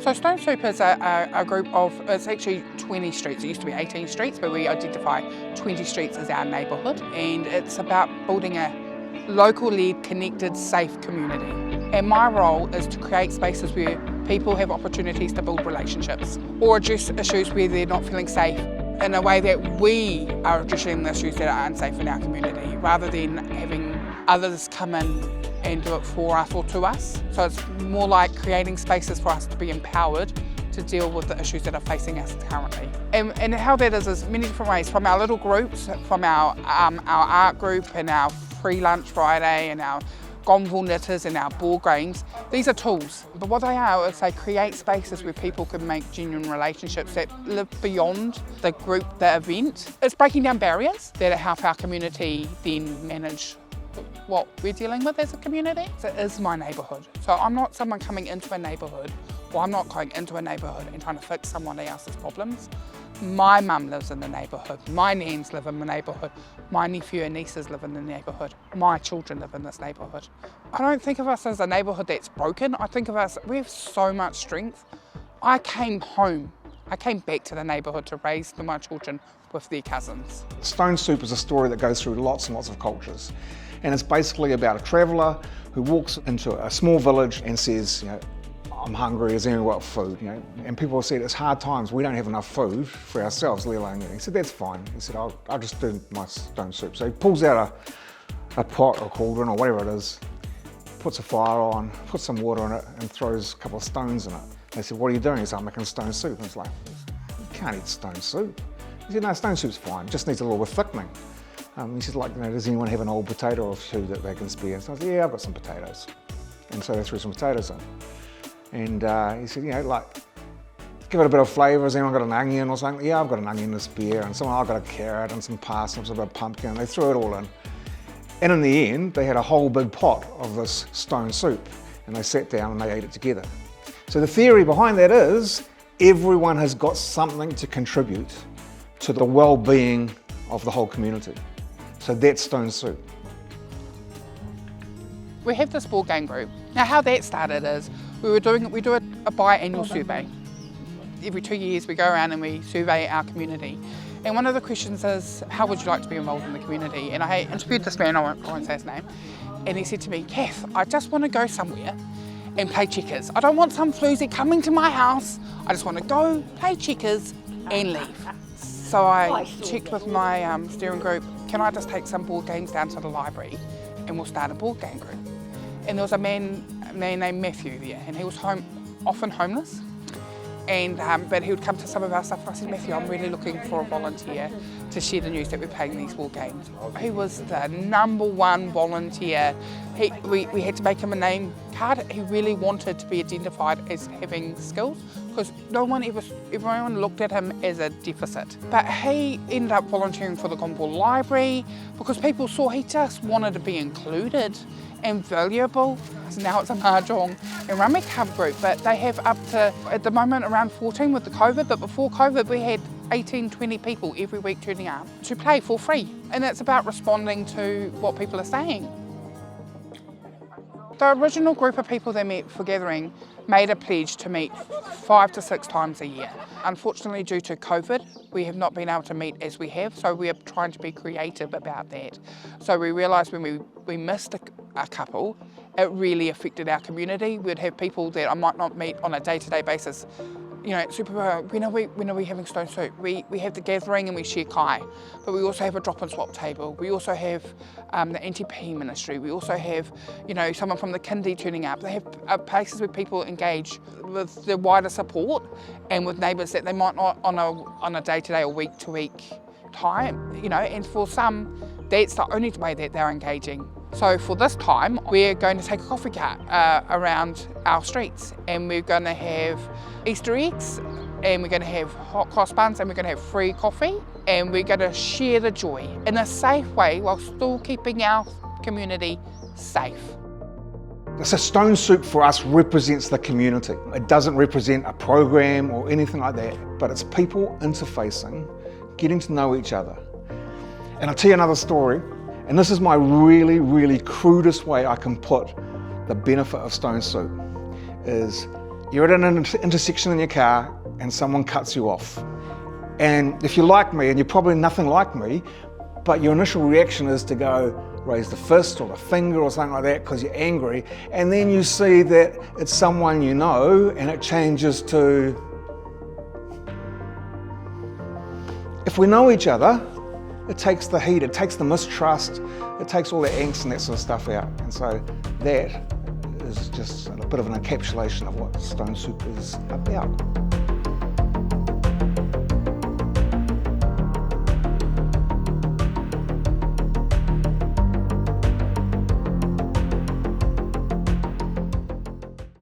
So Stone Soup is a group of, it's actually 20 streets. It used to be 18 streets, but we identify 20 streets as our neighbourhood. And it's about building a local-led, connected, safe community. And my role is to create spaces where people have opportunities to build relationships or address issues where they're not feeling safe in a way that we are addressing the issues that are unsafe in our community, rather than having others come in and do it for us or to us. So it's more like creating spaces for us to be empowered to deal with the issues that are facing us currently. And how that is many different ways, from our little groups, from our art group and our free lunch Friday and our Gonville knitters and our board games. These are tools, but what they are is they create spaces where people can make genuine relationships that live beyond the group, the event. It's breaking down barriers that help our community then manage what we're dealing with as a community. So it is my neighbourhood. So I'm not someone coming into a neighbourhood, or I'm not going into a neighbourhood and trying to fix someone else's problems. My mum lives in the neighbourhood, my nans live in the neighbourhood, my nephew and nieces live in the neighbourhood, my children live in this neighbourhood. I don't think of us as a neighbourhood that's broken. I think of us, we have so much strength. I came back to the neighbourhood to raise my children with their cousins. Stone Soup is a story that goes through lots and lots of cultures. And it's basically about a traveller who walks into a small village and says, I'm hungry, is anyone got food? And people said, it's hard times, we don't have enough food for ourselves, let alone. He said, that's fine. He said, I'll just do my stone soup. So he pulls out a pot or cauldron or whatever it is, puts a fire on, puts some water in it and throws a couple of stones in it. They said, what are you doing? He said, I'm making stone soup. And it's like, you can't eat stone soup. He said, no, stone soup's fine, just needs a little bit of thickening. He said, does anyone have an old potato or two that they can spare? So I said, yeah, I've got some potatoes. And so they threw some potatoes in. And he said, give it a bit of flavour. Has anyone got an onion or something? Yeah, I've got an onion to spare. And I've got a carrot and some parsnips, a bit of pumpkin. They threw it all in. And in the end, they had a whole big pot of this stone soup. And they sat down and they ate it together. So the theory behind that is everyone has got something to contribute to the well-being of the whole community. So that's stone soup. We have this board game group. Now how that started is we do a biannual survey. Every 2 years we go around and we survey our community. And one of the questions is, how would you like to be involved in the community? And I interviewed this man, I won't say his name, and he said to me, Kath, I just want to go somewhere and play checkers. I don't want some floozy coming to my house. I just want to go, play checkers and leave. So I checked with my steering group, can I just take some board games down to the library and we'll start a board game group? And there was a man named Matthew there, and he was often homeless, and but he would come to some of our stuff. I said, Matthew, I'm really looking for a volunteer to share the news that we're playing these board games. He was the #1 volunteer. We had to make him a name card. He really wanted to be identified as having skills, because everyone looked at him as a deficit. But he ended up volunteering for the Gonville Library because people saw he just wanted to be included and valuable. So now it's a Mahjong and Rummy Club group, but they have up to, at the moment, around 14 with the COVID, but before COVID we had 18, 20 people every week turning up to play for free. And it's about responding to what people are saying. The original group of people that met for gathering made a pledge to meet 5 to 6 times a year. Unfortunately, due to COVID, we have not been able to meet as we have, so we are trying to be creative about that. So we realised when we missed a couple, it really affected our community. We'd have people that I might not meet on a day-to-day basis. Super, when are we having stone soup? We have the gathering and we share kai, but we also have a drop and swap table. We also have the NTP ministry. We also have, someone from the kindy turning up. They have places where people engage with the wider support and with neighbours that they might not on a day-to-day or week-to-week time, and for some, that's the only way that they're engaging. So for this time, we're going to take a coffee cart around our streets, and we're going to have Easter eggs, and we're going to have hot cross buns, and we're going to have free coffee, and we're going to share the joy in a safe way while still keeping our community safe. So Stone Soup for us represents the community. It doesn't represent a program or anything like that, but it's people interfacing, getting to know each other. And I'll tell you another story, and this is my really, really crudest way I can put the benefit of Stone Soup, is You're at an intersection in your car and someone cuts you off. And if you're like me, and you're probably nothing like me, but your initial reaction is to go raise the fist or the finger or something like that because you're angry, and then you see that it's someone you know and it changes to, if we know each other, it takes the heat, it takes the mistrust, it takes all the angst and that sort of stuff out. And so that is just a bit of an encapsulation of what Stone Soup is about.